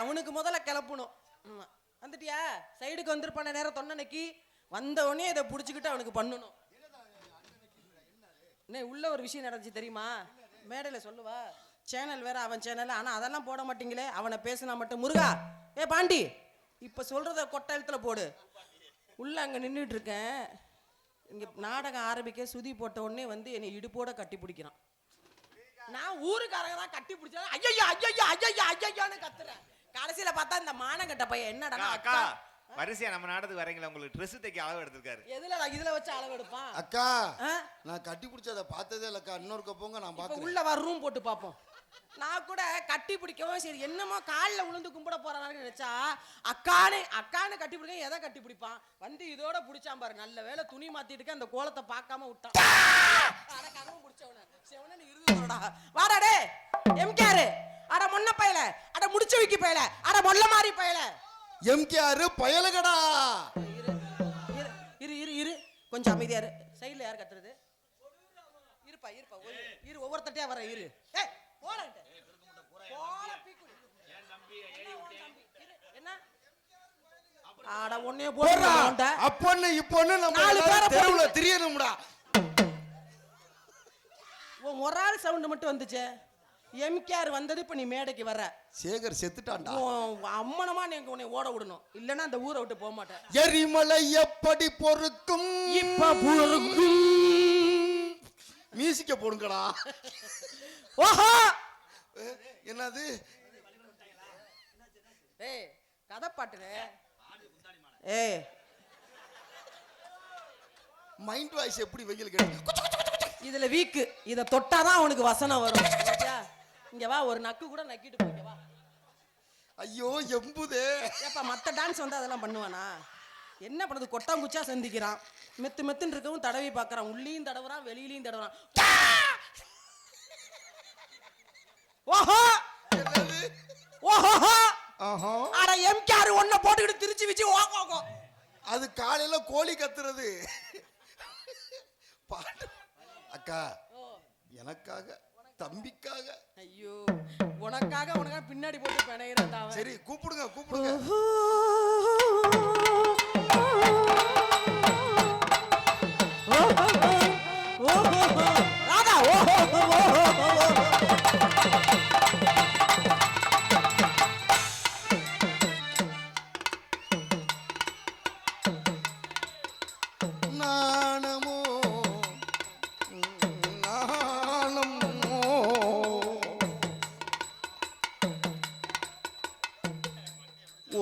அவனுக்கு முதல்ல கிளப்பணும். வந்துட்டியா? சைடுக்கு வந்துருப்பான நேரம் தொண்டனைக்கு வந்த உடனே இதை பிடிச்சிக்கிட்டு அவனுக்கு பண்ணணும். உள்ள ஒரு விஷயம் நடந்துச்சு தெரியுமா? மேடையில் சொல்லுவா. சேனல் வேற அவன் சேனல். ஆனால் அதெல்லாம் போட மாட்டீங்களே. அவனை பேசினா மட்டும் முருகா ஏ பாண்டி இப்போ சொல்கிறத கொட்டை எழுத்துல போடு. உள்ள அங்கே நின்றுட்டு இருக்கேன். இங்கே நாடகம் ஆரம்பிக்க சுதி போட்ட உடனே வந்து என்னை இடுப்போட கட்டி பிடிக்கிறான். நான் ஊருக்காரங்க தான் கட்டி பிடிச்சா ஐயா ஐயா ஐயா ஐயான்னு கத்துறேன். கடைசியில பார்த்தா இந்த மானங்கட்ட பையன் என்னடா அக்கா வரிசையா நம்ம நாடத்துக்கு வரீங்களா? உங்களுக்கு ட்ரெஸ் தைக்க அளவு எடுத்திருக்காரு. இதுல வச்சு அளவு எடுப்பான். அக்கா நான் கட்டி பிடிச்சத பார்த்ததே இல்லக்கா. இன்னொருக்க போங்க நான் பார்க்கறேன். உள்ள வர ரூம் போட்டு பாப்போம். நான் கூட கட்டி பிடிக்கவும் சரி என்னமோ காலில் விழுந்து கும்பிட போறான்னு நினைச்சா அக்கானு கட்டி பிடிக்க எதை கட்டி பிடிப்பான் வந்து இதோட பிடிச்சான் பாரு. நல்ல வேலை துணி மாத்திட்டு அந்த கோலத்தை பார்க்காம விட்டான். வாடாடே எம்கேஆர் அட மொன்ன பயல அட முடிச்சு வைக்க பயல அட மொல்ல மாதிரி பயல எம்கேஆர் பயலகடா. இரு இரு இரு கொஞ்சம் அமைதியா இரு. சைடுல யார் கத்துறது? இருப்பா இருப்பா இரு ஒவ்வொருத்தட்டையா வர இரு. ஏய் போடா போடா பீக்குடி என் தம்பி ஏறி விட்டே என்ன ஆட ஒண்ணே போடுறா. அப்பொண்ணு இப்பொண்ணு நம்ம தெருவுல திரியணும்டா. ஒரு ஆள் சவுண்ட் மட்டும் வந்துச்சு. எம்கேஆர் வந்தது இப்ப நீ மேடைக்கு வர. சேகர் செத்துட்டான்டா. அம்மனமா நீ உன்னை ஓட விடணும். இல்லன்னா அந்த ஊரை விட்டு போக மாட்டேன். எரிமலை எப்படி பொறுக்கும் இப்ப பொறுக்கும். மியூசிக்க போடுங்கடா. ஓஹோ என்னது? ஏய் கதை பாட்டுங்க. ஏய் மைண்ட் வாய்ஸ் எப்படி வெயில் கேட்டு இதுல வீக்கு. இத தொட்டாதான் அவனுக்கு வசனம் வரும். இங்க வா ஒரு நக்கு கூட நக்கிட்டு போங்க வா. ஐயோ எம்புதே. ஏப்பா மத்த டான்ஸ் வந்து அதெல்லாம் பண்ணுவானா? என்ன பண்ணுது? கொட்டாங்குச்சா சந்திக்கிறான். மெத்துன்னு இருக்கவும் தடவி பார்க்கறான். உள்ளியும் தடவுறான் வெளியிலையும் தடவுறான். ஓஹோ ஓஹோ ஆஹா அட எம்கேஆர் ஒன்ன போட்டுக்கிட்டு திருச்சி வச்சு ஓகோ. அது காலையில கோழி கத்துறது பாட்டு. அக்கா எனக்காக தம்பிக்காக. ஐயோ உனக்காக பின்னாடி போட்டு பிணையிறா. சரி கூப்பிடுங்க கூப்பிடுங்க. ராதா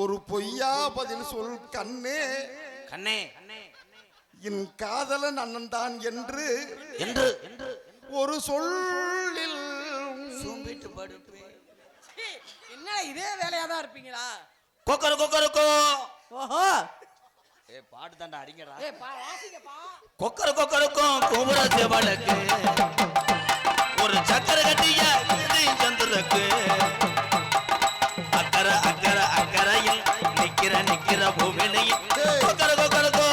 ஒரு பொய்யா பதில் சொல் கண்ணே கண்ணே என் காதலன் அண்ணன் தான் என்று ஒரு சொல்லில் சோம்பிட்டு படுப்பேன். என்ன இதே வேலையா தான் இருப்பீங்களா? கொக்கரு கொக்கருக்கோ. ஓஹோ ஏ பாட்டு தாண்டா அடிங்கடா. ஏ வாசிங்கப்பா. கொக்கரு கொக்கருக்கோ கோபுரத்து வழக்கு ஒரு சக்கர கட்டிய சந்திரக்கு அக்கறை அக்கறை அக்கறையில் நிக்கிற பூமியிலையில் கொக்கரு கொக்கருக்கோ.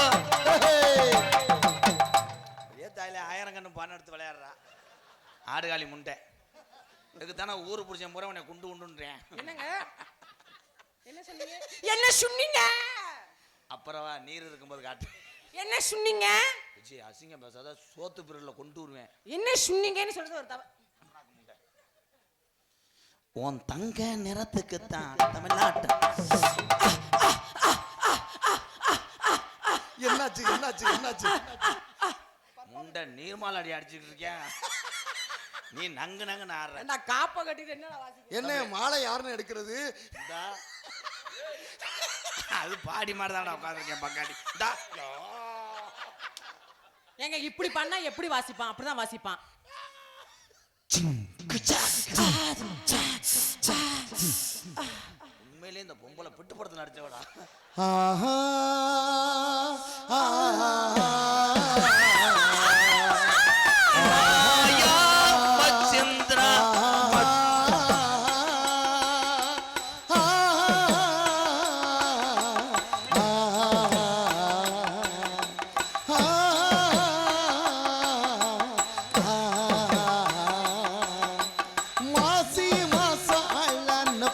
ஏ தாயில 1000 கண்ணு பானை எடுத்து விளையாடுறா ஆடுகாலி முண்டை. இதுக்கு தானே ஊரு புடிச்ச முறை உன்னை குண்டுன்றேன். என்னங்க என்ன சொன்னீங்க? என்ன சொன்னீங்க? அப்புறம் நீர் இருக்கும்போது காட்டு. என்ன சொன்னீங்க? விஜய் அசிங்கம் பேசாத சோத்து பிரிவில் கொண்டு வருவேன். என்ன சொன்னீங்கன்னு சொல்றது ஒரு தவறு. உன் தங்க நிறத்துக்கு தான் தமிழ்நாட்டு. என்னாச்சு என்னாச்சு என்னாச்சு? முண்டை நீர்மால் அடி அடிச்சுட்டு இருக்கேன். நீ நங்கு நங்கு ஆடுற. நான் காப்ப கட்டிட்டு என்னடா வாசிக்க? என்ன மாலை யாருன்னு எடுக்கிறது? அது பாடி மாதிரி தான் உட்காந்துருக்கேன் பக்காடி. ஏங்க இப்படி பண்ணா எப்படி வாசிப்பான்? அப்படிதான் வாசிப்பான். உண்மையிலே இந்த பொம்பளை பிட்டு படத்தில் நடிச்சவடா.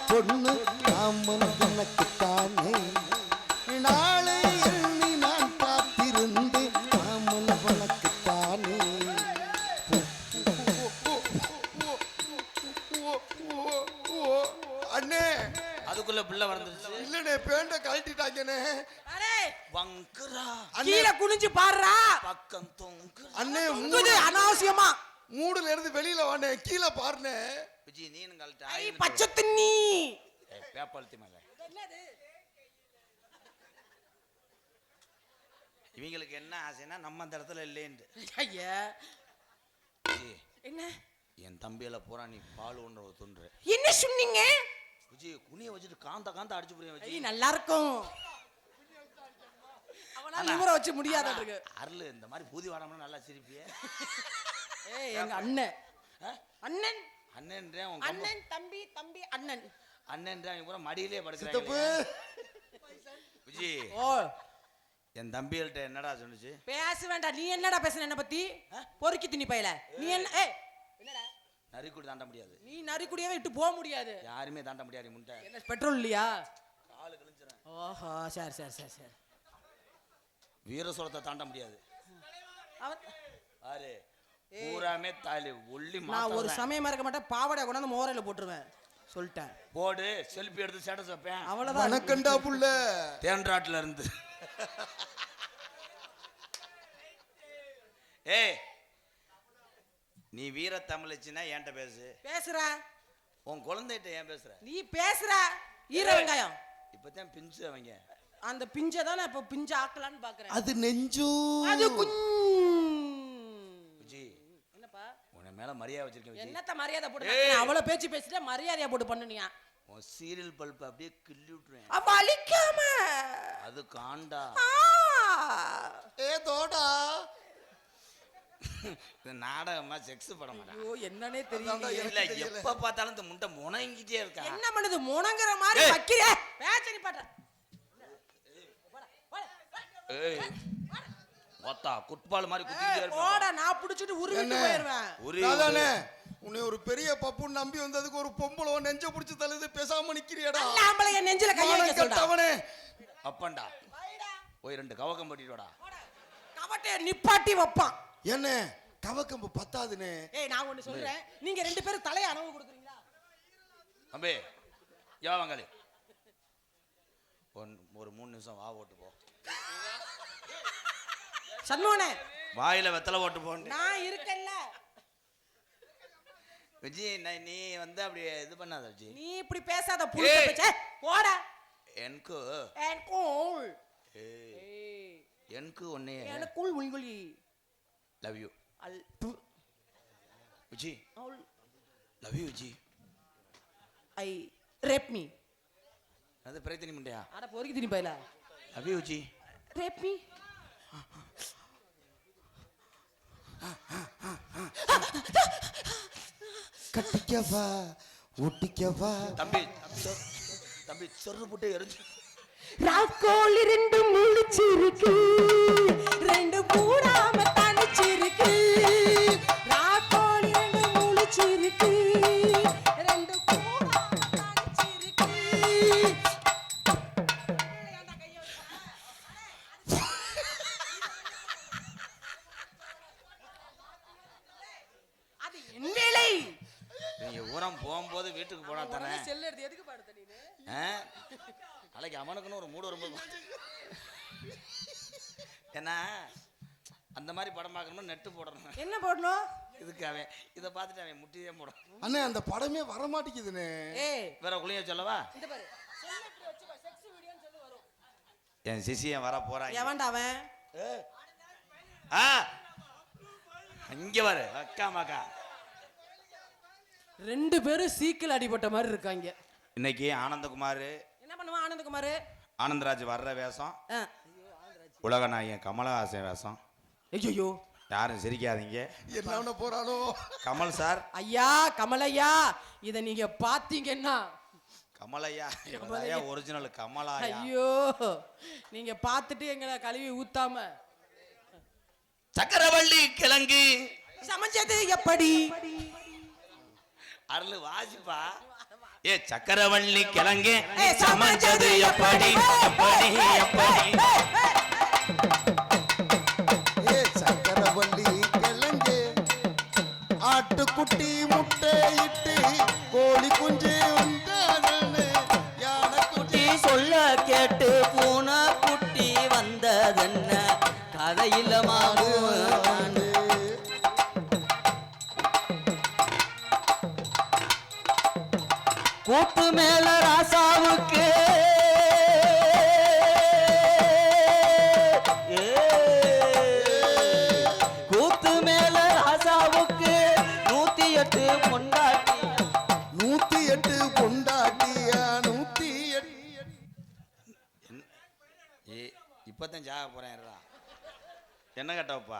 பொண்ணு அண்ணே அதுக்குள்ள பிள்ளை வந்துருச்சு. இல்லண்ணே பேண்ட கழட்டிட்டாங்கண்ணே. அடே வங்குறா கீழே குனிஞ்சு பாருடா. பக்கம் தொங்கு. அண்ணே குனிஞ்சு அனாவசியமா மூடுல இருந்து வெளியில வாண்ணே, கீழே பாருண்ணே. விஜய் நீனும் கழட்ட. ஐ பச்சை தண்ணி பேப்பழுத்தி மேல. இவங்களுக்கு என்ன ஆசைன்னா நம்ம அந்த இடத்துல இல்லைன்னு. ஐயா என்ன என் தம்பியில பூரா நீ பால் ஒன்று துன்று. என்ன சொன்னீங்க? விஜய் குனிய வச்சுட்டு காந்த காந்த அடிச்சு புரியும் விஜய். நல்லா இருக்கும். அவனால நிமிர வச்சு முடியாத இருக்கு. அருள் இந்த மாதிரி பூதி வாடாம நல்லா சிரிப்பியே. ஏய் எங்க அண்ணன் அண்ணன் அண்ணன்றேன் உன் அண்ணன் தம்பி தம்பி அண்ணன் அண்ணன்றேன் இவங்க பூரா மடியிலே படுக்கிறாங்க. விஜய் ஓ என் தம்பிகள்கிட்ட என்னடா சொன்னுச்சு? பேச வேண்டாம். நீ என்னடா பேசுன என்ன பத்தி? பொறுக்கி திணி பையல நீ என்ன? ஏய் என்னடா நரிக்குடி தாண்ட முடியாது. நீ நரிக்குடியவே விட்டு போக முடியாது. யாருமே தாண்ட முடியாது. முண்டை என்ன பெட்ரோல் இல்லையா? காலு கிழிஞ்சிரும். ஓஹோ சரி சரி சரி சரி. வீர சோளத்தை தாண்ட முடியாது. அவன் பாரு பூராமே தாலி ஒல்லி. நான் ஒரு சமயம் இருக்க மாட்டேன். பாவாடை கொண்டாந்து மோரையில போட்டுருவேன் சொல்லிட்டேன். போடு செல்ஃபி எடுத்து ஸ்டேட்டஸ் வைப்பேன். அவ்வளவுதான். வணக்கண்டா புள்ள. தேன்றாட்டுல இருந்து. ஏய் நீ வீர தமிழச்சின்னா என்கிட்ட பேசு. பேசுற உன் குழந்தைகிட்ட ஏன் பேசுற? நீ பேசுற ஈர வெங்காயம். இப்பதான் பிஞ்சு அவங்க. அந்த பிஞ்சை தான் நான் இப்ப பிஞ்சு ஆக்கலான்னு பாக்குறேன். அது நெஞ்சு. அது விஜய் என்னப்பா உன்னை மேல மரியாதை வச்சிருக்கேன். என்னத்த மரியாதை போட்டு அவ்வளவு பேச்சு பேசிட்டு மரியாதையா போட்டு பண்ணுனியா? உன் சீரியல் பல்ப் அப்படியே கிள்ளி விட்டுருவேன். அப்ப அழிக்காம அது காண்டா. ஏ தோடா இது நாடகமா செக்ஸ் பட மாட்டேன். ஐயோ என்னன்னே தெரியல. இல்ல எப்ப பார்த்தாலும் இந்த முண்டை முணங்கிட்டே இருக்கா. என்ன பண்ணுது? முணங்கற மாதிரி வைக்கிறே. பேச்ச நீ பாட்ட. ஏய் ஒத்தா குட்பால் மாதிரி குத்திட்டே இருப்பா. போடா நான் புடிச்சிட்டு உருவிட்டு போயிடுவேன். உருவிதானே உன்னை ஒரு பெரிய பப்பு நம்பி வந்ததுக்கு ஒரு பொம்பளை நெஞ்ச புடிச்சு தள்ளுது. பேசாம நிக்கிறியடா. அல்ல ஆம்பளை என் நெஞ்சில கை வைக்க சொல்றா. அப்பண்டா போய் 2 கவக்கம் பட்டிட்டு வாடா. கவட்டை நிப்பாட்டி வைப்பான். என்ன கவக்கம்பு பத்தாதுனே. ஏய் நான் ஒன்னு சொல்றேன். நீங்க 2 பேரும் தலைய அணவு கொடுக்குறீங்களா? அம்பே யா வாங்களே ஒரு 3 நிமிஷம் வா ஓட்டு போ. சண்முகனே வாயில வெத்தலை ஓட்டு போ. நான் இருக்கேன்ல விஜய். நீ வந்து அப்படி இது பண்ணாத விஜய். நீ இப்படி பேசாத புள்ள பேச்சே. போடா. எனக்கு எனக்கு ஒன்னே எனக்குள் உள்குலி லவ் யூ அல் Vijay. Love you Vijay. I rape me. அது பிரயத்தனி முண்டையா? அட பொறுக்கி திணி பையல. Love you Vijay. Rape me. கட்டிக்கவா ஒட்டிக்கவா. தம்பி தம்பி சொரு போட்டு எரிஞ்சு. ராக்கோல் 2 முழிச்சிருக்கு 2 பூடாம தனிச்சிருக்கு. ராக்கோல் 2 முழிச்சிருக்கு 2 பூடாம தனிச்சிருக்கு. அது என் வேலை. நீங்க ஊரம் போகும்போது வீட்டுக்கு போனா தானே செல் எடுத்து எதுக்கு பாடுத நீ? நாளைக்கு அவனுக்குன்னு ஒரு மூடு வரும்போது ஏன்னா அந்த மாதிரி படம் பார்க்கணும்னா நெட்டு போடணும். என்ன போடணும்? இதுக்கு அவன் இதை பார்த்துட்டு அவன் முட்டியே போடும். அண்ணே அந்த படமே வர மாட்டேங்குதுனே. ஏய் வேற குளிய சொல்லவா? இந்த பாரு செல் இப்படி வச்சுக்கோ. செக்ஸ் வீடியோன்னு சொல்லி வரும். என் சிசியன் வர போறான். எவன்டா அவன்? இங்க வரு அக்கா மாக்கா 2 பேரும் சீக்கிள் அடிபட்ட மாதிரி இருக்காங்க. இன்னைக்கு ஆனந்தகுமார் என்ன பண்ணுவான்? ஆனந்தகுமார் ஆனந்தராஜ் வர்ற வேஷம். உலக நாயகன் கமலஹாசன் வேஷம். ஐயோ யாரும் சிரிக்காதீங்க. என்ன போறானோ கமல் சார். ஐயா கமலையா இத நீங்க பாத்தீங்கன்னா கமலையா ஒரிஜினல் கமலாயா. ஐயோ நீங்க பார்த்துட்டு எங்களை கழுவி ஊத்தாம. சக்கரவள்ளி கிழங்கு சமைச்சது எப்படி? அருள் வாசிப்பா. ஏ சக்கரவள்ளி கிழங்கு சமைச்சது எப்படி எப்படி எப்படி. ஏ சக்கரவள்ளி கிழங்கு ஆட்டுக்குட்டி முட்டை இட்டு கோழி குஞ்சு உண்டானே. கையில மாவு கூத்து மேல ராசாவுக்கு கூத்து மேல ராசாவுக்கு 108 பொண்டாட்டி 108 பொண்டாட்டியா 108 இப்பதான் ஜாக போறேன் என்ன கேட்டவப்பா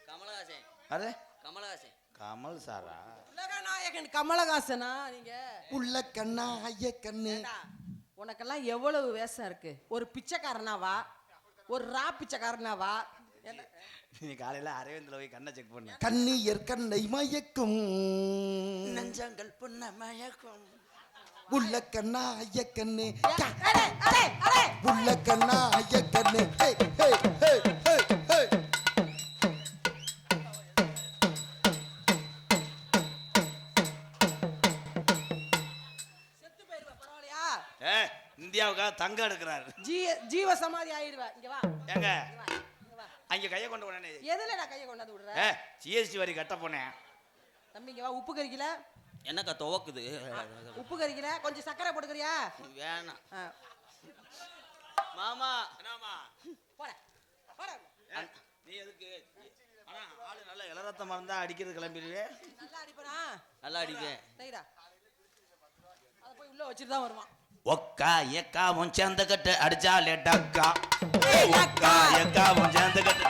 கமலஹாசன் அரே கமலஹாசன் கமல் சாரா உலகநாயகன் கமலஹாசனா நீங்க உள்ள கண்ணா ஐய கண்ணு ஏண்டா, உனக்கெல்லாம் எவ்வளவு வேஷம் இருக்கு? ஒரு பிச்சைக்காரனா வா, ஒரு ரா பிச்சைக்காரனா வா. நீ காலையில அரவிந்தில் போய் கண்ணை செக் பண்ண கண்ணீர் கண்ணை மயக்கும் நெஞ்சங்கள் புண்ண மயக்கும் உள்ள கண்ணா ஐய கண்ணு அடே, அடே, அடே. உள்ள கண்ணா ஐய கண்ணு ஹே ஹே ஹே ஹே ஹே செத்து போயிருவ, பரவாயில்லையா? இந்தியாவுக்காக தங்கம் எடுக்கிறாரு ஜீவ சமாதி ஆயிடுவ. இங்க வா, ஏங்க இங்க வா, இங்க வா. அங்க கையை கொண்டு போனே எதுல நான் கையை கொண்டாந்து விடுற? ஜிஎஸ்டி வரி கட்ட போனேன் தம்பி இங்க வா, உப்பு கறிக்கல, என்னக்கா துவக்குது உப்பு கறிக்கல, கொஞ்சம் சக்கரை போட்டுக்கிறியா? வேணாம் ஆ, மாமா என்னமா போட, போட. நீ எதுக்கு ஆனா ஆளு நல்ல இளரத்தமா இருந்தா அடிக்கிறது கிளம்பிடுவே நல்லா அடிப்பனா? நல்லா அடிப்பேன் சரிடா. அத போய் உள்ள வச்சிட்டு தான் வருவான். ஒக்கா எக்கா உன் சேர்ந்த கட்டு அடிச்சா லேட்டாக்கா ஒக்கா எக்கா உன் சேர்ந்த கட்டு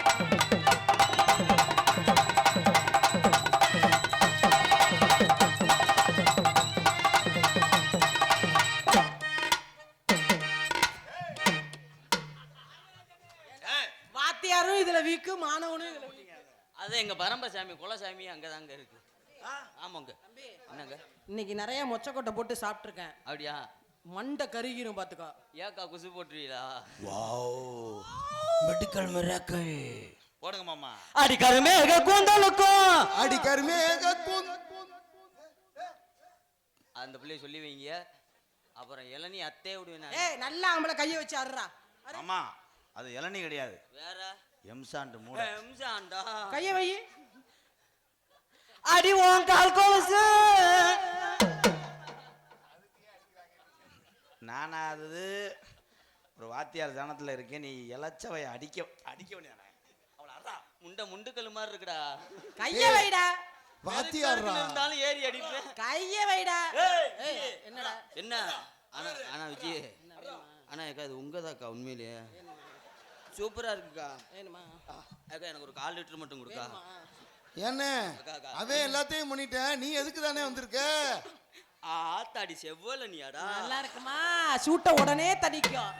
வாத்தியாரும் இதுல வீக்கு, மாணவனும் இதுல வீக்கு. அது எங்க பரம்பசாமி குலசாமி அங்கதாங்க இருக்கு ஆமாங்க என்னங்க இன்னைக்கு நிறைய மொச்சக்கொட்டை போட்டு சாப்பிட்டுருக்கேன். அப்படியா மண்டை கருகிரும் பாத்துக்கோ. ஏக்கா குசு போட்டுருவீங்களா வாவ் மெடிக்கல் மிராக்கிள் போடுங்க மாமா அடி கருமேக கூந்தலுக்கும் அடி கருமேக கூந்தல் அந்த பிள்ளைய சொல்லி வைங்க அப்புறம் இளநீ அத்தே விடுவேன் ஏய், நல்லா ஆம்பளை கையை வச்சு ஆடுறா. ஆமா அது இளநீ கிடையாது வேற எம்சாண்டு மூட எம்சாண்டா கையை வை. அடி உன் கால் கொலுசு நானாவது ஒரு வாத்தியார் தானத்துல இருக்கேன் நீ இளச்சவை அடிக்க அடிக்க வேண்டியதானே அவளை அதான் முண்டை முண்டுக்கல் மாதிரி இருக்குடா கையை வைடா. வாத்தியாரா இருந்தாலும் ஏறி அடிப்பேன் கையை வைடா. ஏய், என்னடா? என்ன ஆனா ஆனா விஜய் ஆனா ஏக்கா இது உங்கதாக்கா உண்மையிலேயே சூப்பரா இருக்குக்கா வேணுமா? ஏக்கா எனக்கு ஒரு 1/4 லிட்டர் மட்டும் கொடுக்கா என்ன அவன் எல்லாத்தையும் பண்ணிட்டேன் நீ எதுக்கு தானே வந்திருக்க ஆத்தாடி செவ்வல நீயாடா நல்லா இருக்குமா? சூட்ட உடனே தடிக்கும்.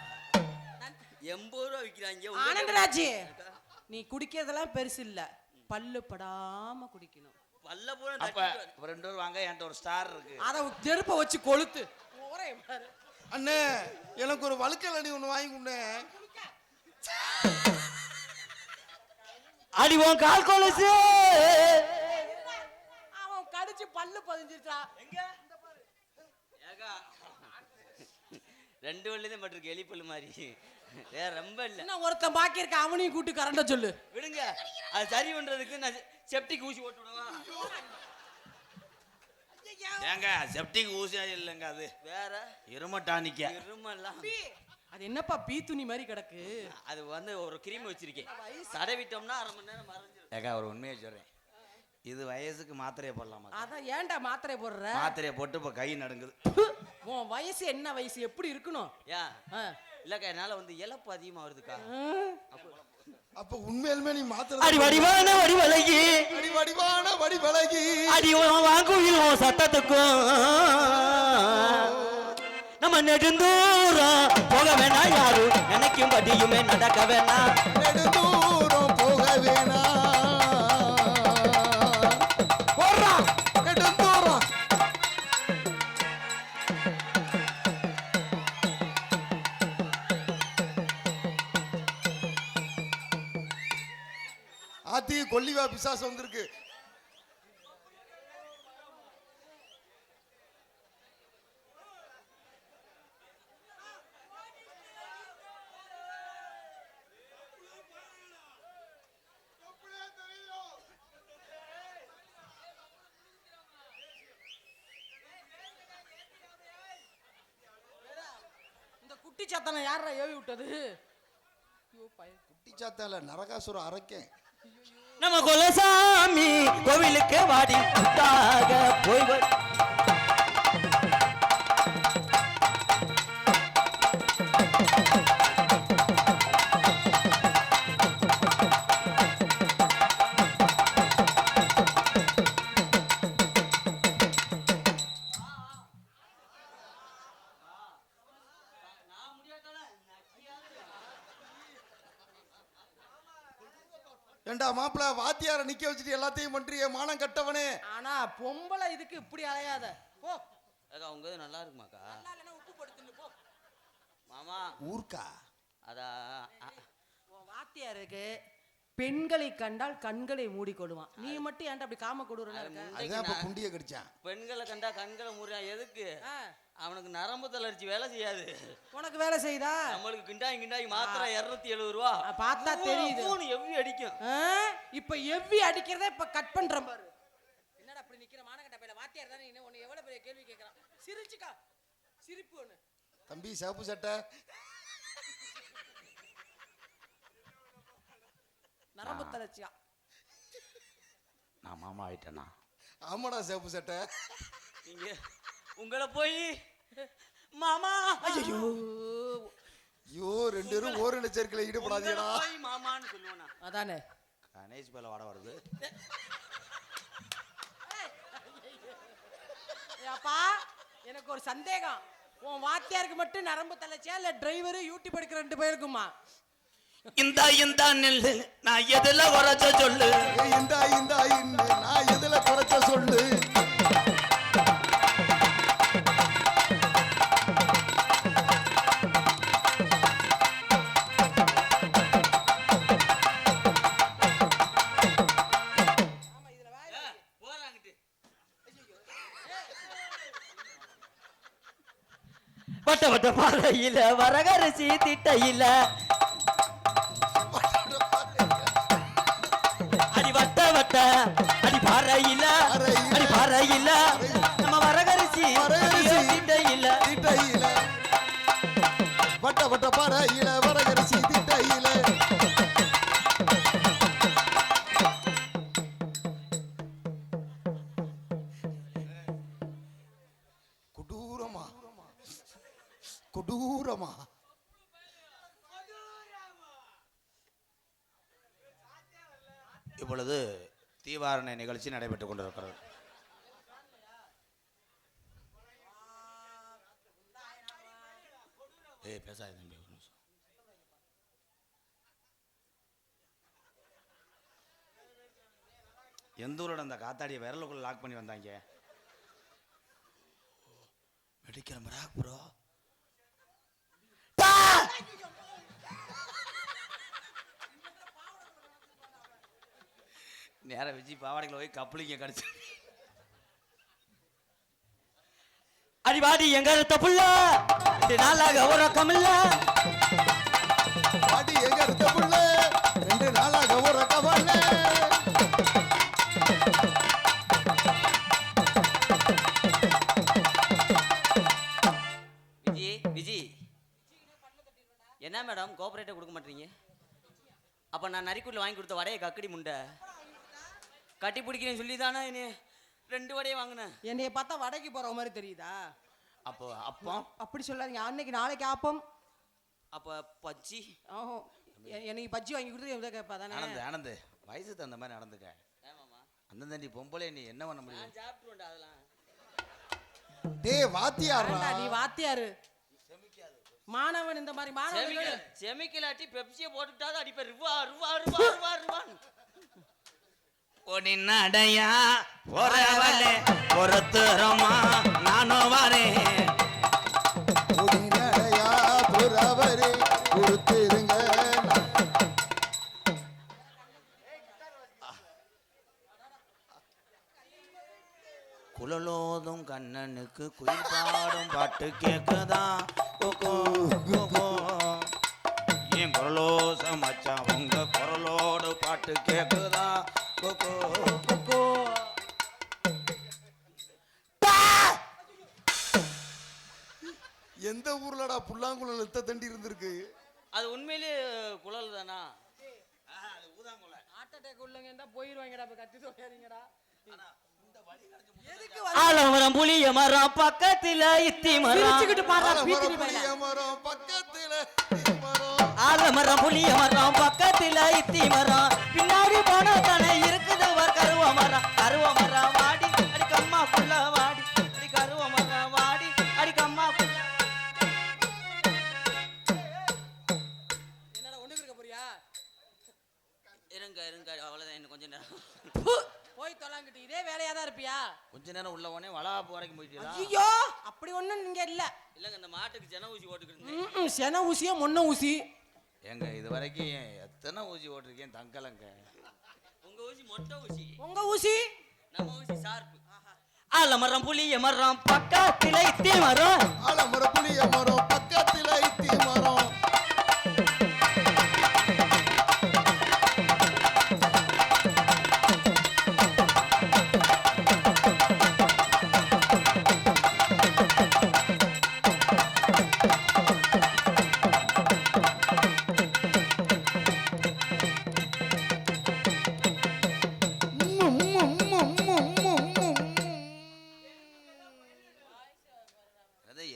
80 ரூபா விக்கிறாங்க ஆனந்தராஜ், நீ குடிக்கிறதெல்லாம் பெருசு இல்ல, பல்லு படாம குடிக்கணும். பல்ல பூரா அப்ப 2 பேர் வாங்க என்கிட்ட ஒரு ஸ்டார் இருக்கு அத செருப்ப வச்சு கொளுத்து. ஒரே பாரு. அண்ணே எனக்கு ஒரு வழுக்கல் அடி ஒன்று வாங்கி கொண்டு அடி உன் கால் கொலுசு அவன் கடிச்சு பல்லு பதிஞ்சிருச்சா. ஏக்கா 2 வள்ளிதான் பட்டிருக்கு எலிப்பல்லு மாதிரி வேற ரொம்ப இல்ல இன்னும் ஒருத்தன் பாக்கி இருக்க, அவனையும் கூட்டி கரண்ட சொல்லு. விடுங்க அது சரி பண்றதுக்கு நான் செப்டிக் ஊசி போட்டு விடுவா ஏங்க செப்டிக் ஊசி இல்லைங்க அது வேற இருமட்டானிக்க இருமெல்லாம் அது என்னப்பா பீ துணி மாதிரி கிடக்கு? அது வந்து ஒரு கிரீம் வச்சிருக்கேன் தடவிட்டோம்னா 1/2 மணி நேரம் மறைஞ்சிரும் ஏக்கா ஒரு உண்மையை சொல்றேன் இது வயசுக்கு மாத்திரையை போடலாமா அதான் ஏன்டா மாத்திரை போடுற? மாத்திரையை போட்டு இப்ப கை நடுங்குது உன் வயசு என்ன வயசு, எப்படி இருக்கணும்? ஏன் ஆ. இல்லக்கா என்னால வந்து இழப்பு அதிகமா வருதுக்கா அப்ப உண்மையிலுமே நீ மாத்திர அடி வடிவான வடிவலகி அடி வடிவான வடி விலகி அடி வாங்குயில் சத்தத்துக்கும் நம்ம நெடுந்தூரம் போக வேணாம் யாரும் நினைக்கும் படியுமே நடக்க வேணாம் நெடுந்தூரம் போக வேணா போடுறா நெடுந்தூரம் ஆத்தி கொல்லிவா பிசாசு வந்திருக்கு சாத்தான யாரா ஏவி விட்டது? ஐயோ பையன். குட்டி சாத்தால நரகாசுரம் அரைக்கேன். நம்ம குலசாமி கோவிலுக்கு வாடி கூட்டாக போய் ஏண்டா மாப்பிள்ள வாத்தியார நிக்க வச்சுட்டு எல்லாத்தையும் பண்றியே மானம் கட்டவனே. ஆனா பொம்பளை இதுக்கு இப்படி அலையாத போ. அக்கா உங்க இது நல்லா இருக்குமாக்கா? நல்லா இல்லைன்னா உப்பு போட்டு போ. மாமா ஊர்க்கா அதான் உன் வாத்தியாருக்கு பெண்களை கண்டால் கண்களை மூடிக்கொள்வான். நீ மட்டும் ஏன்டா அப்படி காம கொடுறனா இருக்க? அதுதான் இப்ப குண்டிய கடிச்சான். பெண்களை கண்டா கண்களை மூடுறான். எதுக்கு? அவனுக்கு நரம்பு தளர்ச்சி வேலை செய்யாது. உனக்கு வேலை செய்தா? நம்மளுக்கு கிண்டாய் மாத்திரை 270 ரூபா பார்த்தா தெரியுது. எவ்வி அடிக்கும். இப்ப எவ்வி அடிக்கிறத இப்ப கட் பண்றேன் பாரு. என்னடா அப்படி நிக்கிற மானகட்ட பையல? வாத்தியார் தானே இன்னும் உன்னை எவ்வளவு பெரிய கேள்வி கேக்குறான். சிரிச்சுக்கா சிரிப்பு ஒண்ணு. தம்பி சேப்பு சட்டை நரம்பு தளர்ச்சியா? நான் மாமா ஆயிட்டேனா? ஆமாடா சேப்பு சட்டை. நீங்க உங்களை போய் மாமா ஐயோ ஐயோ 2 பேரும் ஓரின சேர்க்கையில ஈடுபடாதீடா. போய் மாமான்னு சொல்லுவேனா? அதானே கணேஷ் பேல வாட வருது. அப்பா எனக்கு ஒரு சந்தேகம். உன் வாத்தியாருக்கு மட்டும் நரம்பு தளர்ச்சியா இல்ல டிரைவர் யூடியூப் எடுக்கிற 2 பேருக்குமா? இந்த நெல்லு நான் எதுல குறைச்ச சொல்லு. இந்த நான் எதுல குறைச்ச சொல்லு. வட்ட வட்ட பாறையில வரகரிசி திட்டையில அடி வட்ட வட்ட அடி பாறையில அடி பாறையில நம்ம வரகரிசி திட்டையில வட்ட வட்ட பாறையில வரகரிசி திட்டையில கொடூரமா இப்பொழுது தீவாரணை நிகழ்ச்சி நடைபெற்றுக் கொண்டிருக்கிறது. பேசாத தம்பி, ஒரு நிமிஷம். எந்த ஊரோட அந்த காத்தாடியை விரலுக்குள்ள லாக் பண்ணி வந்தாங்க. மெடிக்கல் மராக் ப்ரோ. நேரம் விஜய் பாவாடைகளை போய் கப்பலிங்க கடிச்சு அடிவாடி எங்க தப்புள்ள நாளாக ஒரு ரக்கம் இல்ல. வாடி எங்க தப்புள்ள 2 நாளாக ஒரு ரக்கம் இல்ல. விஜி என்ன மேடம் கோஆபரேட்டர் கொடுக்க மாட்டீங்க? அப்ப நான் நரிக்குள்ள வாங்கி கொடுத்த வடையை கக்கடி முண்டை கட்டி பிடிக்கிறேன்னு சொல்லி தானே 2 வடையை வாங்கினேன். என்னைய பார்த்தா வடைக்கு போற மாதிரி தெரியுதா? அப்போ அப்பம் அப்படி சொல்லாதீங்க. அன்னைக்கு நாளைக்கு ஆப்பம். அப்ப பச்சி எனக்கு பஜ்ஜி வாங்கி கொடுத்து கேட்பா தானே? ஆனந்த் வயசு தகுந்த மாதிரி நடந்துக்க. அந்த தண்டி பொம்பளை நீ என்ன பண்ண முடியும்? சாப்பிட்டு அதெல்லாம். டேய் வாத்தியாரா, நீ வாத்தியாரு மாணவன். இந்த மாதிரி மாணவர்கள் செமிக்கலாட்டி பெப்சியை போட்டுட்டாதான் அடிப்பேன். ருவா ருவா ருவா ருவா ருவான் பொடி நடையா போறவளே பொறுத்துறமா நானும் வரேன். பொடி நடையா போறவரே பொறுத்துருங்க. குழலோதும் கண்ணனுக்கு குயில் பாடும் பாட்டு கேக்குதா? என் குரலோச மச்சான் உங்க குரலோடு பாட்டு கேக்குதா? எந்த ஊர்லடா புல்லாங்குழல் எத்த தண்டி இருந்திருக்கு? அது உண்மையிலே குழல் தானா? அது ஊதாங்குள்ள. ஹார்ட் அட்டாக் உள்ளங்க இருந்தா போயிருவாங்கடா. இப்ப கத்தி சொல்றீங்கடா. எதுக்கு ஆலமரம் புளிய மரம் பக்கத்துல இத்தி மரம். சிரிச்சுக்கிட்டு பாடுறா பீத்தினி ஆலமரம் பையல. புளிய மரம் பக்கத்துல இத்தி மரம். ஆலமரம் புளிய மரம் பக்கத்துல இத்தி மரம். பின்னாடி போன தானே இருக்குது ஒரு கருவ மரம். கருவ மரம் வாடி அடி கம்மா புள்ள வாடி. அடி கருவ மரம் வாடி அடி கம்மா புள்ள. என்னடா ஒண்ணுக்கு இருக்க போறியா? இருங்க இருங்க அவ்வளவுதான் இன்னும் கொஞ்ச நேரம். போய் தொலாங்கிட்டு இதே வேலையா தான் இருப்பியா? கொஞ்ச நேரம் உள்ள போனே வளாப்பு வரைக்கும் போயிட்டீங்களா? ஐயோ அப்படி ஒண்ணும் நீங்க இல்ல. இல்லங்க இந்த மாட்டுக்கு ஜன ஊசி ஓட்டுக்கிட்டு சென ஊசியா மொன்ன ஊசி? எங்க இது வரைக்கும் எத்தனை ஊசி ஓட்டிருக்கேன் தங்கலங்க. உங்க ஊசி மொட்டை ஊசி. உங்க ஊசி? நம்ம ஊசி ஷார்ப். ஆலமரம் புளிய மரம் பக்கத்துல இத்தி மரம். ஆலமரம் புளிய மரம் பக்கத்துல இத்தி மரம்.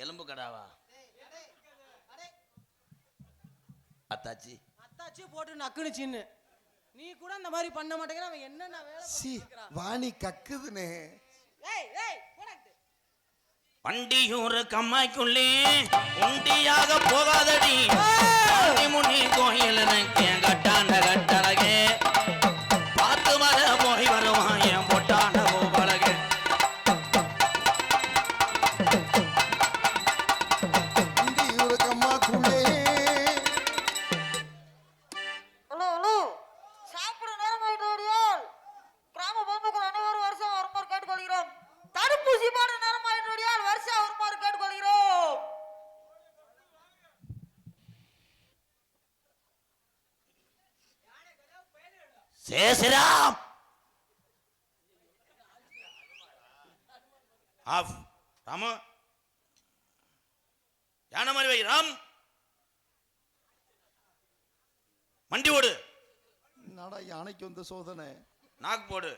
எலும்பு கடாவா? அத்தாச்சி அத்தாச்சி போட்டு நக்குனு சின்ன. நீ கூட அந்த மாதிரி பண்ண மாட்டேங்கிற. அவன் என்னென்ன வேலை சி பண்ணிருக்கான். வாணி கக்குதுனே. ஏய் ஏய் போடாட்டு. வண்டியூர் கம்மாய்க்குள்ளே உண்டியாக போகாதடி. முனி கோயில் கட்டாண்ட கட்டழகே பார்த்து வர போய் வருவான் என் பொட்டான கோபழகே. இந்தியூர் கம்மாக்குள்ளே. ஹலோ ஹலோ சாப்பிட நேரம் ஆயிட்டோடியால் கிராம பொதுமக்கள் அனைவரும் வருஷம் வருமாறு கேட்டுக்கொள்கிறோம். தடுப்பூசி போட நேரம் ஆயிட்டோடியால் வருஷம் வருமாறு கேட்டுக்கொள்கிறோம். சேசிராம் ஆஃப் ராமு யானை மாதிரி வை ராம். மண்டி ஓடு. என்னடா யானைக்கு வந்த சோதனை? நாக்கு போடு.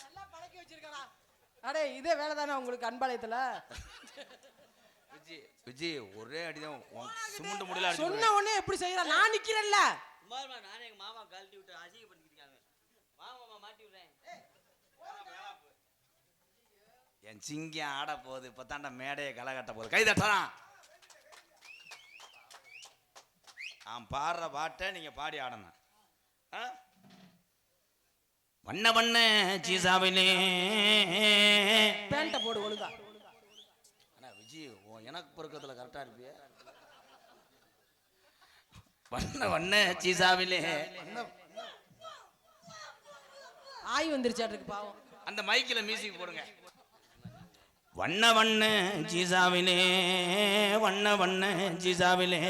நல்லா பழக்கி வச்சிருக்கடா. அடே இதே வேலை தானே உங்களுக்கு அன்பாளையத்துல? விஜி விஜி ஒரே அடிதான் சிமெண்ட் முடியல அடிச்சு சொன்ன உடனே எப்படி செய்யற? நான் நிக்கிறேன்ல. சும்மா நானே எங்க மாமா கழட்டி விட்டு அசிங்கப்படுத்திருக்காங்க. மாமா மாட்டி விடுறேன். என் சிங்கம் ஆட போகுது. இப்போ தாண்டா மேடையை களை கட்ட போகுது. கை தட்டலாம். நான் பாடுற பாட்டை நீங்க பாடி ஆடணும். வண்ண வண்ண சீசாவிலே பேண்ட போடு ஒழுங்கா. அண்ணா விஜி எனக்கு பொறுக்கத்துல கரெக்டா இருப்பிய. வண்ண வண்ண சீசாவிலே ஆய் வந்துருச்சாட்டுக்கு பாவம். அந்த மைக்கில் மியூசிக் போடுங்க. வண்ண வண்ண சீசாவிலே வண்ண வண்ண சீசாவிலே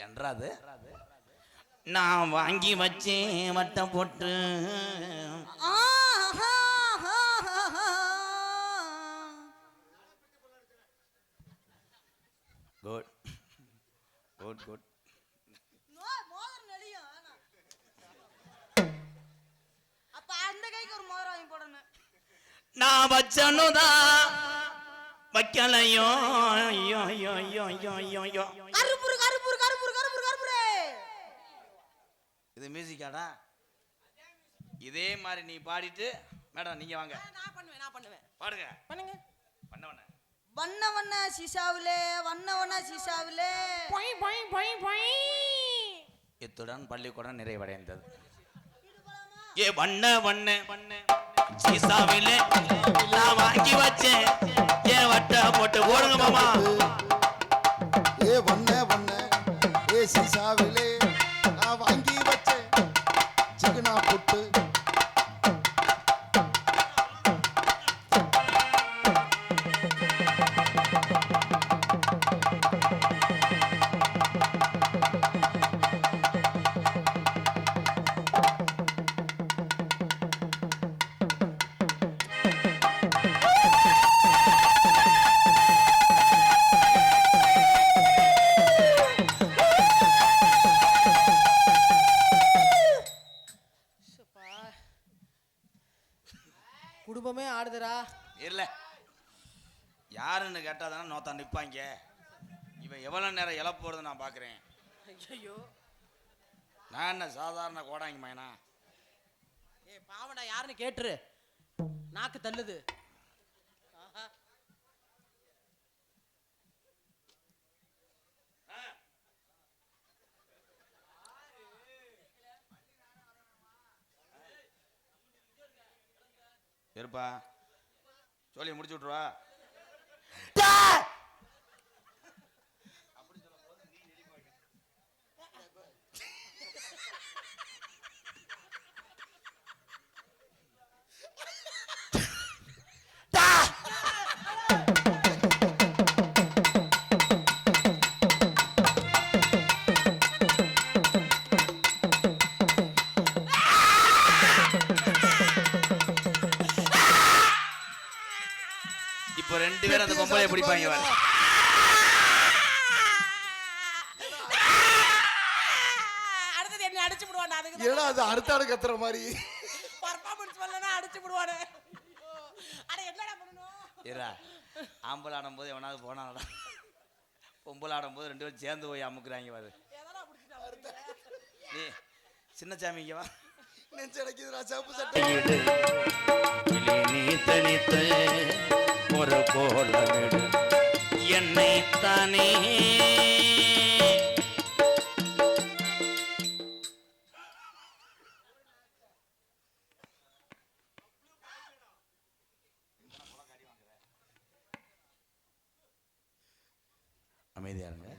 என்றாது நான் வாங்கி வச்சேன் வட்டம் போட்டு. Good good good. அப்ப அந்த கைக்கு ஒரு மோதிரம் வாங்கி போடணும். நான் வச்சனுதான் வைக்கலையோ. ஐயோ ஐயோ ஐயோ ஐயோ ஐயோ ஐயோ. கருப்புரு கருப்புரு கருப்புரு கருப்புரு கருப்புரு. இது மியூசிக்காடா? இதே மாதிரி நீ பாடிட்டு மேடம் நீங்க வாங்க. நான் பண்ணுவேன். பாடுங்க. பண்ணுங்க. பண்ண பண்ண வண்ண வண்ண சீசாவிலே வண்ண வண்ண சீசாவிலே. பொய் பொய் பொய் பொய். இத்துடன் பள்ளிக்கூடம் நிறைவடைந்தது. ஏ வண்ண வண்ண வண்ண சீசாவிலே நான் வாங்கி வச்சேன் ஏன் வட்ட போட்டு போடுங்க மாமா. ஏ வண்ண வண்ண ஏ சீசாவிலே நான் வாங்கி வச்சேன் சிக்கனா போட்டு. குடும்பமே ஆடுதுடா. இல்ல யாருன்னு கேட்டா தானே நோத்தா நிப்பாங்க. இவன் எவ்வளவு நேரம் இழப்பு போறது நான் பாக்குறேன். ஐயோ நான் என்ன சாதாரண கோடாங்கி மயனா? ஏ பாவடா, யாருன்னு கேட்டுரு. நாக்கு தள்ளுது. ஆஹா. இருப்பா சொல்லி முடிச்சு விட்டுருவா. இப்ப ரெண்டு பேரும் அந்த பொம்பளை பிடிப்பாங்க வர. அடுத்தது என்ன அடிச்சு விடுவானே. அதுக்கு ஏன்னா அது அடுத்த ஆடு கத்துற மாதிரி. பர்ஃபார்மன்ஸ் பண்ணலனா அடிச்சு விடுவானே. அட என்னடா பண்ணனும்? ஏரா ஆம்பளை ஆடும்போது எவனாவது போனானடா. பொம்பளை ஆடும்போது ரெண்டு பேரும் சேர்ந்து போய் அமுக்குறாங்க பாரு. எதனா புடிச்சிட்டா. நீ சின்ன சாமி இங்க வா. நெஞ்சடைக்குதுடா சப்பு சட்டை. நீ தனித்த ஒரு கோலமிடு என்னை தானே. அமைதியா இருங்க.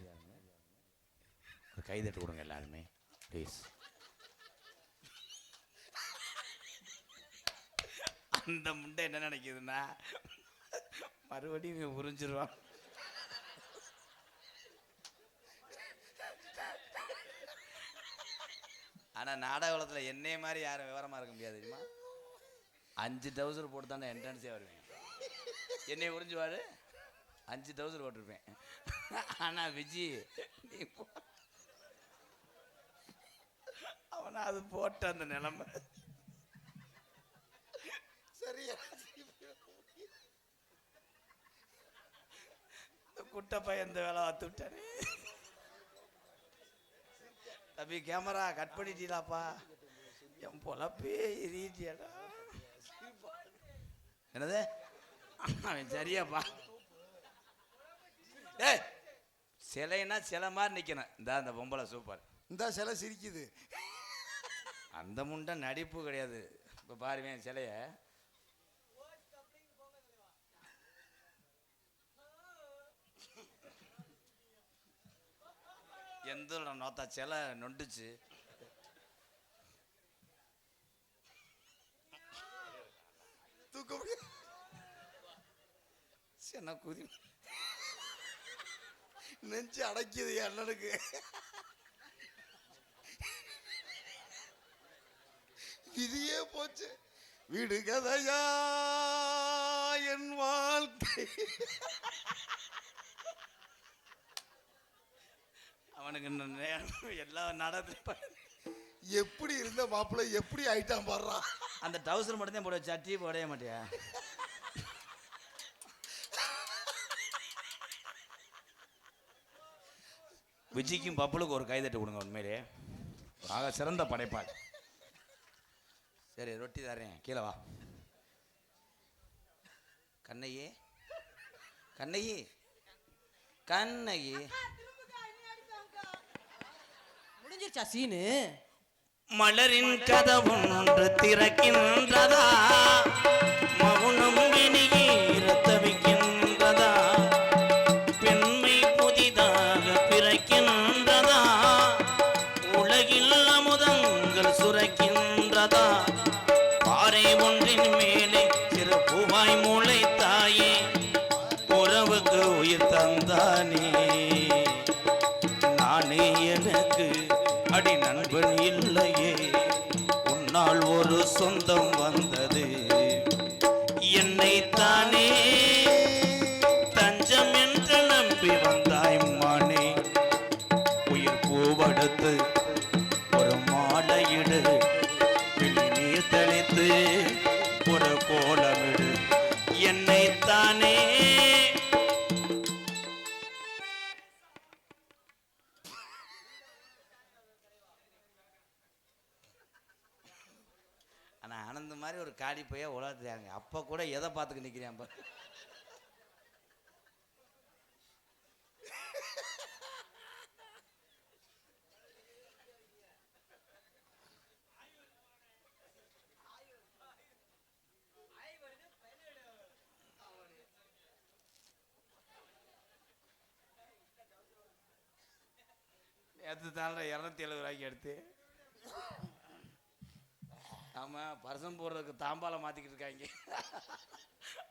ஒரு கைதட்டு கொடுங்க எல்லாருமே ப்ளீஸ். அந்த முண்டை என்ன நினைக்குதுன்னா மறுபடியும் புரிஞ்சிருவான். ஆனா நாடகத்துல என்னைய மாதிரி யாரும் விவரமா இருக்க முடியாது தெரியுமா? 5 டவுசர் போட்டு தானே என்ட்ரன்ஸே வருவேன். என்னை புரிஞ்சுவாரு 5 டவுசர் போட்டிருப்பேன். ஆனா விஜி அவனா அது போட்ட அந்த நிலைமை சரியா குட்ட பையன் இந்த வேலை பார்த்து விட்டாரு. தம்பி கேமரா கட் பண்ணிட்டீங்களாப்பா? என் பொழப்பே எரியிட்டியாடா. என்னது அவன் சரியாப்பா. ஏய் சிலைன்னா சிலை மாதிரி நிக்கணும். இந்த அந்த பொம்பளை சூப்பர். இந்த சிலை சிரிக்குது. அந்த முண்டை நடிப்பு கிடையாது. இப்ப பாருவேன் சிலைய. எந்த நோத்தா சிலை நொண்டுச்சு. தூக்க முடியாது. சின்ன குதி நெஞ்சு அடைக்குது என் அண்ணனுக்கு. விதியே போச்சு. வீடு கதையா என் வாழ்க்கை. அவனுக்கு எல்லா நாடகத்திலும் எப்படி இருந்த மாப்பிள்ளை எப்படி ஆயிட்டான் பாடுறான். அந்த டவுசர் மட்டும் தான் போட, சட்டி போடவே மாட்டியா? விஜய்க்கும் பப்புளுக்கு ஒரு கைதட்டு கொடுங்க. உண்மையிலே ஆக சிறந்த படைப்பாள். சரி ரொட்டி தரேன், கீழே வா. கண்ணையே கண்ணகி கண்ணகி முடிஞ்சிருச்சா சீனு? மலரின் கதவொன்று திறக்கின்றதா, மௌனம் இனியே தவிக்கின்றதா, பெண்மை புதிதாக பிறக்கின்றதா, உலகில் அமுதங்கள் சுரக்கின்றதா, பாறை ஒன்றின் மேலே சிறு பூவாய் முளைத்தாயே, உறவுக்கு உயிர் தந்தானே, நானே எனக்கு அடி நண்பன் இல்லையே, உன்னால் ஒரு சொந்தம் வந்தது, என்னை தானே தஞ்சம் என்று நம்பி வந்தாய் மானே, உயிர் பூவெடுத்து ஒரு மாலையிடு, நீர் தெளித்து ஒரு கோலம் மாதிரி ஒரு காடி பைய உலகத்துறாங்க. அப்ப கூட எதை பார்த்துக்க நிக்கிறேன் பாரு. நேற்று தானே 270 ரூபாய்க்கு எடுத்து. ஆமாம், பர்சம் போடுறதுக்கு தாம்பாலம் மாற்றிக்கிட்டு இருக்காங்க.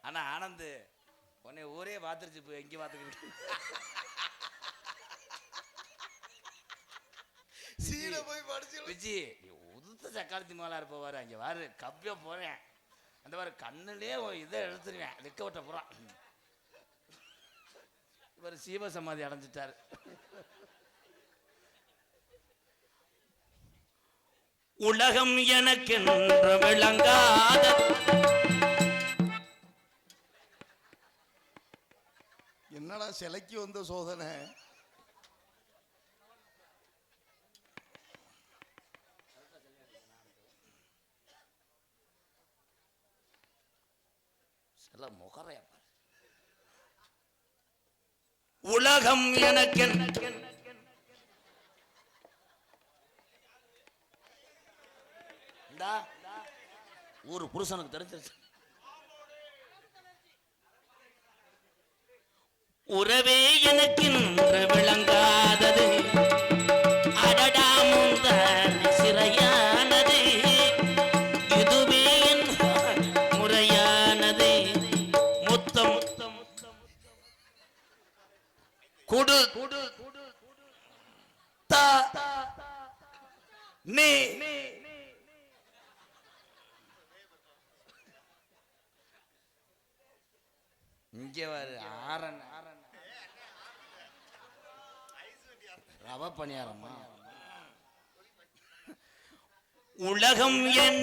ஆனால் ஆனந்து உன்னை ஊரே பார்த்துருச்சு. இப்போ எங்கே பார்த்துக்கிட்டு சீனை போய் படிச்சு விஜி, நீ உதுத்த சக்காலத்தி மேலே இருப்ப வாரு. அங்கே வாரு, கப்பிய போகிறேன் அந்த மாதிரி கண்ணுலேயே இதை எடுத்துருவேன். வெக்க விட்ட போகிறான். இவர் சீவ சமாதி அடைஞ்சிட்டாரு. உலகம் எனக்கென்று விளங்காத என்னடா சிலைக்கு வந்த சோதனை. சில முகரையா பாரு. உலகம் எனக்கென்று ஊரு புருஷனுக்கு தெரிஞ்சிருச்சு. உறவே எனக்கென்று விளங்காதது, அடடாமுந்த சிறையானது, இதுவே என் முறையானது. முத்தம் குடு தா நீ இங்கே வாரு. ஆரன் ரவ பணியாரம்மா. உலகம் என்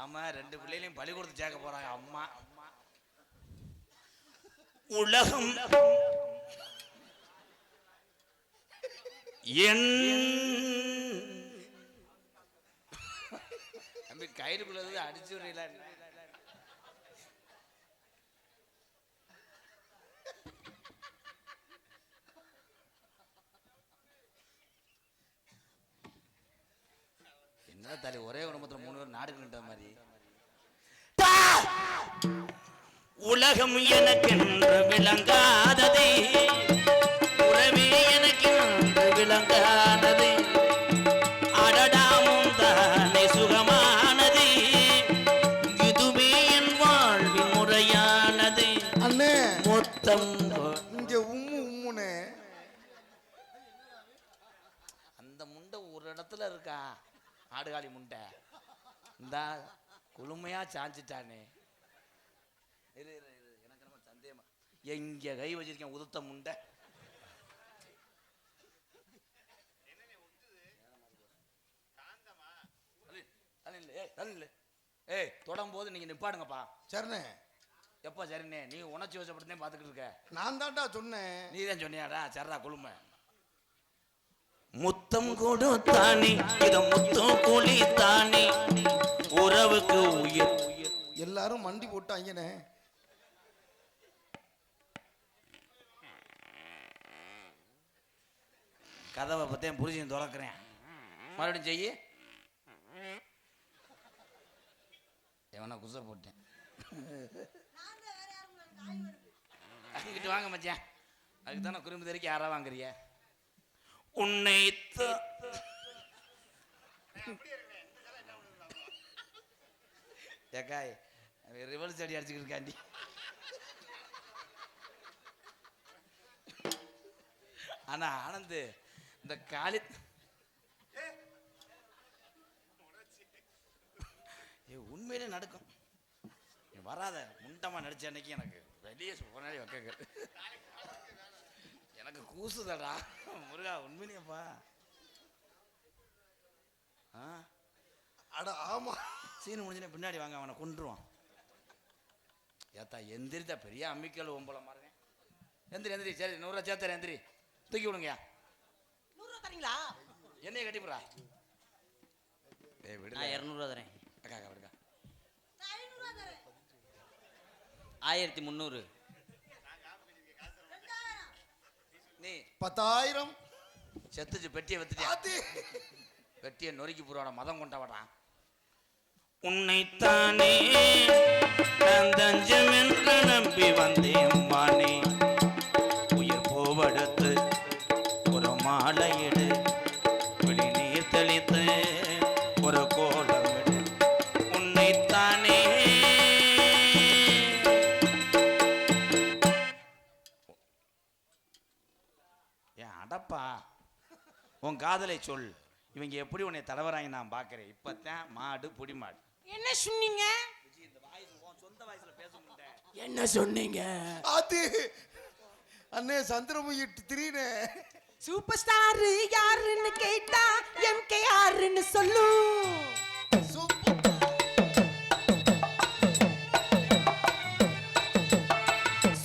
ஆமா, 2 பிள்ளைகளையும் பழி கொடுத்து சேர்க்க போறாங்க அம்மா. உலகம் என் தம்பி கயிறுக்குள்ளது அடிச்சு விடுறீங்களா? என்ன தாலி, ஒரே குடும்பத்துல 3 பேர் நாடுக்கு நின்ற மாதிரி. உலகம் எனக்கென்று விளங்காதது, உறவே எனக்கென்று விளங்காதது, அடடாமும் தானே சுகமானது, இதுவே என் வாழ்வின் முறையானது. அண்ணே மொத்தம் இங்க உம்முனே அந்த முண்டை ஒரு இடத்துல இருக்கா, ஆடுகாலி முண்டை. இந்த குளுமையா சாஞ்சிட்டானே. எனக்கு நம்ம சந்தேகமா எங்க கை வச்சிருக்கேன் உதுத்த முண்டை. ஏய், தொடும் போது நீங்க நிப்பாடுங்கப்பா. சரிண்ணே. எப்ப சரிண்ணே? நீ உணர்ச்சி வசப்பட்டு பாத்துக்கிட்டு இருக்க. நான் தான்டா சொன்னேன். நீ தான் சொன்னியாடா? சரிடா குளுமை. முத்தம் கொடுத்தானே இத முத்தம் குளித்தானே, உறவுக்கு உயிர். எல்லாரும் மண்டி போட்டாங்கண்ணே. கதவை பத்தேன் புரிஞ்சு திறக்கிறேன். மறுபடியும் செய்யி. எவனா குசை போட்டேன். அங்கிட்டு வாங்க மச்சான். அதுக்கு தானே குறும்பு தெரிக்க யாரா வாங்குறிய? உன்னை ஏக்காய் ரிவர்ஸ் அடி அடிச்சுக்கிட்டு இருக்காண்டி. ஆனா ஆனந்த் இந்த காலி உண்மையிலே நடக்கும். வராத முண்டமா நடிச்ச அன்னைக்கு எனக்கு வெளியே போனாலே வைக்க எனக்கு கூசுதடா முருகா. உண்மையிலேப்பா அட ஆமா. சீன் முடிஞ்சுன்னு பின்னாடி வாங்க, அவனை கொண்டுருவான். ஏத்தா எந்திரித்தா பெரிய அம்மிக்கல் ஒம்பளை மாறுங்க. எந்திரி எந்திரி, சரி 100 ரூபா சேர்த்துறேன், எந்திரி தூக்கி விடுங்க. 100 ரூபா தரீங்களா? என்னைய கட்டிப்புறா. விடு, நான் 200 தரேன். அக்கா அக்கா விடுக்கா. 1300. நீ 10,000. செத்துச்சு, பெட்டியை வச்சுட்டியா? அது பெட்டியை நொறுக்கி போடுவாட, மதம் கொண்டாவடா. உன்னைத்தானே நான் தஞ்சம் என்று நம்பி வந்தேன் மானே. உயிர் போவெடுத்து ஒரு மாலையிடு, விழி நீர் தெளித்து ஒரு கோலமிடு. உன்னைத்தானே ஏன் அடப்பா, உன் காதலை சொல். இவங்க எப்படி உன்னை தலைவராங்க நான் பார்க்குறேன். இப்போத்தான் மாடு புடி மாடு. என்ன சொன்னீங்க? சொந்த வயசுல பேச முடியல. என்ன சொன்னீங்க? அது அண்ணே சந்திரமுகி 3 சூப்பர் ஸ்டார் யாருன்னு கேட்டா எம்கேஆர்னு சொல்லு.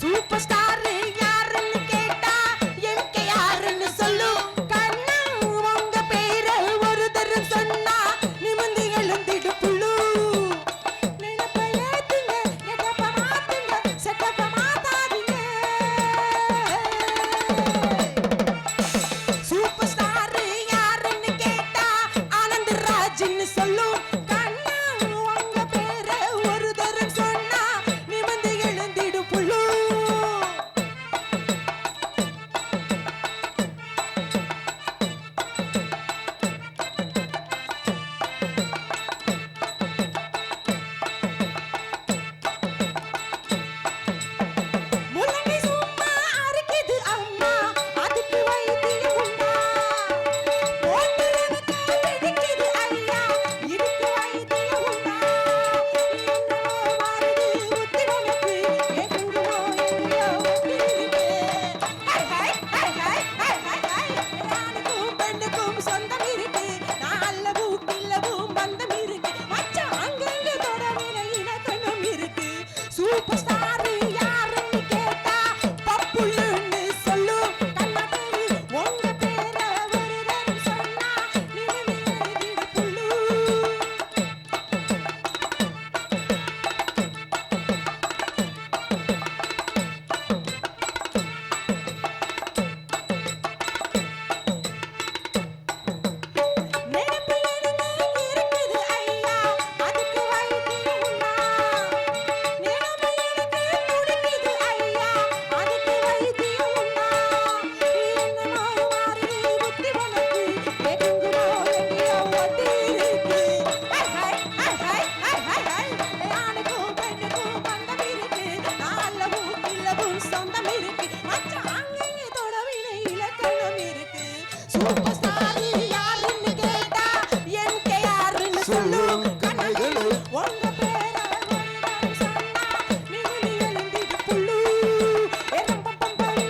சூப்பர் ஸ்டார் யாருன்னு கேட்டா எம்கேஆர்னு சொல்லு. கண்ணா உங்க பேர ஒரு தரம் சொன்னா நிமிர்ந்து எழுந்திடு புல்லு. நினைப்ப ஏத்துங்க, எதப்ப மாத்துங்க, செட்டப்ப மாத்தாதீங்க. சூப்பர் ஸ்டார் யாருன்னு கேட்டா ஆனந்த் ராஜ்னு சொல்லு. கண்ணா உங்க பேர ஒரு தரம் சொன்னா நிமிர்ந்து எழுந்திடு புல்லு. முள்ளங்கி சும்மா அரைக்குது அம்மா, அதுக்கு வைத்தியம் உண்டா? போட்டு எனக்கு பிடிக்குது ஐயா, இதுக்கு வைத்தியம் உண்டா? என்னவோ மாறுது புத்தி உனக்கு, என் குடும்பம் எங்கேயோ ஒட்டிருக்கு. ஹை, ஹை, ஹை, ஹை, ஹை, ஹை, ஹை. ஆணுக்கும் பெண்ணுக்கும் சொந்தம் இருக்கு, நல்லவும் கில்லவும் பந்தம் இருக்கு. மச்சான் அங்கங்க தொடவில இலக்கணம் இருக்கு. சூப்பர் ஸ்டார் யாருன்னு கேட்டா பப்புள்ளுன்னு சொல்லு. கண்ணாடி உங்க பேர ஒரு தரம் சொன்னா நிமிர்ந்து எழுதிடு புல்லு. நினைப்பு எனக்கு இருக்குது ஐயா, அதுக்கு வைத்தியம் உண்டா? நினைப்பு எனக்கு துடிக்குது ஐயா, அதுக்கு வைத்தியம் உண்டா? என்னமோ மாறுது புத்தி உனக்கு, என் குங்குமம் எங்கேயோ ஒட்டிருக்கு. ஹை, ஹை, ஹை, ஹை, ஹை, ஹை, ஹை. ஆணுக்கும் பெண்ணுக்கும் பந்தம் இருக்கு, நல்லவும் கில்லவும் சொந்தம் இருக்கு. மச்சான் அங்கங்க தொடவில இலக்கணம் இருக்கு. சூப்பர் ஸ்டார் யாருன்னு கேட்டா எம்கேஆர்னு சொல்லு. கண்ணாடி உங்க பேர ஒரு தரம் சொன்னா நிமிர்ந்து எழுந்திடு புல்லு. ஏரம்பம்பம்பம்,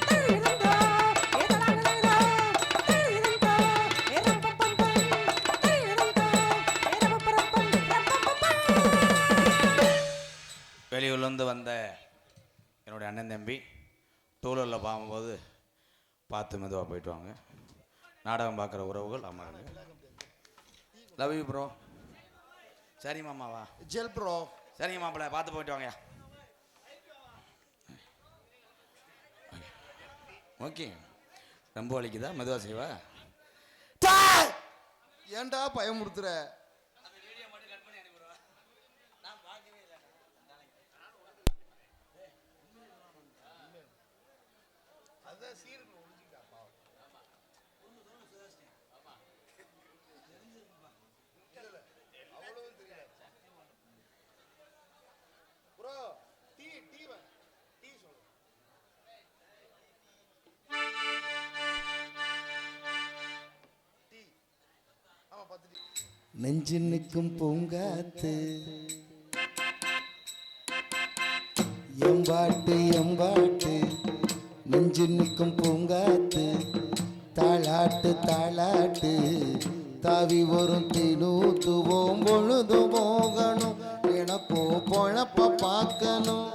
தழுதந்தோ, ஏதலாங்கதோ, தழுதந்தோ, ஏரம்பம்பம்பம், தழுதந்தோ, ஏரம்பப்பரப்பம், ரம்பம்பம்பம். வெளியூர்லேருந்து வந்த என்னுடைய அண்ணன் தம்பி டூலரில் பார்க்கும்போது பார்த்து மெதுவாக போயிட்டு வாங்க. நாடகம் பார்க்குற உறவுகள் அம்மாங்க. Love you bro. சரி மாமாவா. ஜெல் ப்ரோ. சரிங்க மாப்பிள்ள, பார்த்து போயிட்டு வாங்க. ஓகே, ரொம்ப வலிக்குதா? மெதுவாக செய்வா. ஏன்டா பயமுறுத்துற? ப்ரோ டீ டீ டீ சொல்லு. டீ ஆமா 10 டீ. நெஞ்சு நிற்கும் பூங்காத்து எம்பாட்டு எம்பாட்டு நெஞ்சு நிற்கும் பூங்காத்து தாளாட்டு தாளாட்டு தாவி வரும் தினூத்துவோம் பொழுது போகணும் எனக்கோ பொழப்ப பார்க்கணும்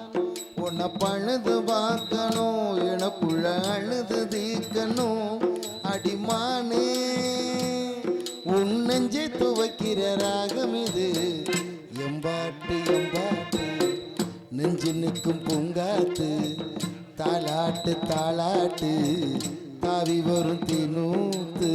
உன்னை பழுது பார்க்கணும் எனக்குள்ள அழுது தீக்கணும் அடிமானே உன் நெஞ்சை துவைக்கிற ராகம் இது எம்பாட்டு எம்பாட்டு நெஞ்சு நிற்கும் பூங்காத்து தாலாட்டு தாலாட்டு தாவி வரும் தினூத்து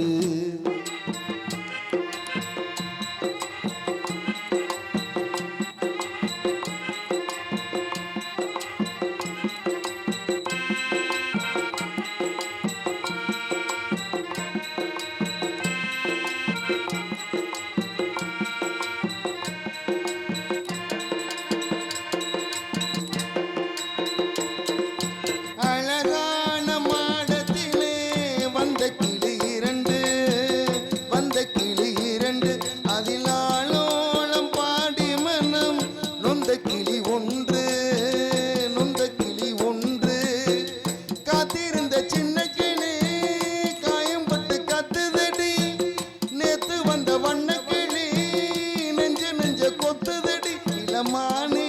அழகான மாடத்திலே வந்த கிளி இரண்டு அதில் ஆளோளம் பாடி மனம் நொந்த கிளி ஒன்று காத்திருந்த சின்ன கிளி காயம்பட்டு கத்துதடி நேத்து வந்த வண்ண கிளி நெஞ்ச கொத்துதடி இளமானே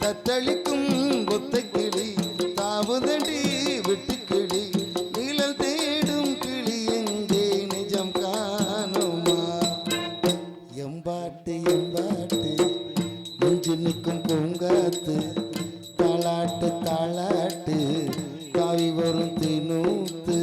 தத்தளிக்கும் கொத்த கிளி தாவுதடி விட்டு கிளி நீளல் தேடும் கிளி எங்கே நிஜம் காணுமா எம்பாட்டு எம்பாட்டு நெஞ்சு நிற்கும் பூங்காத்து தாளாட்டு தாளாட்டு காவி வரும் தினூத்து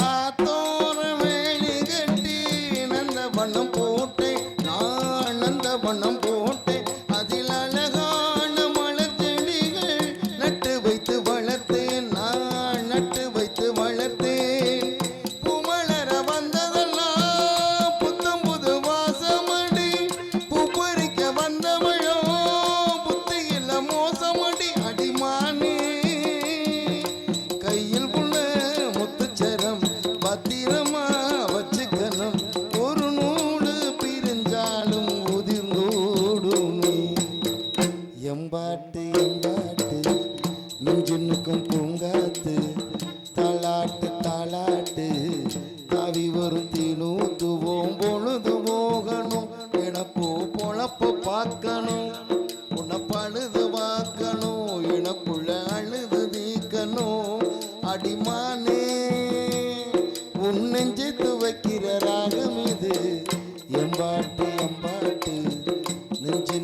ஆத்தோர வேலி கட்டி நந்த வண்ணம் போட்டேன் நான் நந்த வண்ணம் போட்டேன் அதில் அழகான மலர் செடிகள் நட்டு வைத்து வளர்த்தேன் நான் நட்டு வைத்து வளர்த்தேன் பூமலர வந்ததெல்லாம் புத்தம் புது வாசமடி பூ பறிக்க வந்தவளோ புத்தியில்ல மோசமடி அடிமானே கையில் உள்ள முத்துச்சரம் பத்திரமா வச்சுக்கணும் ஒரு நூடு பிரிஞ்சாலும் உதிர்ந்தோடுமே எம்பாட்டு எம்பாட்டு நெஞ்சுனுக்கும் பூங்காத்து தாளாட்டு தாளாட்டு தாவி வரும் தினூத்துவோம் பொழுது போகணும் எனக்கோ பொழப்ப பார்க்கணும் உன்னை பழுது பார்க்கணும் எனக்குள்ள அழுது தீக்கணும் அடிமானே உன் நெஞ்சை துவைக்கிற ராகம் இது எம்பாட்டு எம்பாட்டு நெஞ்சு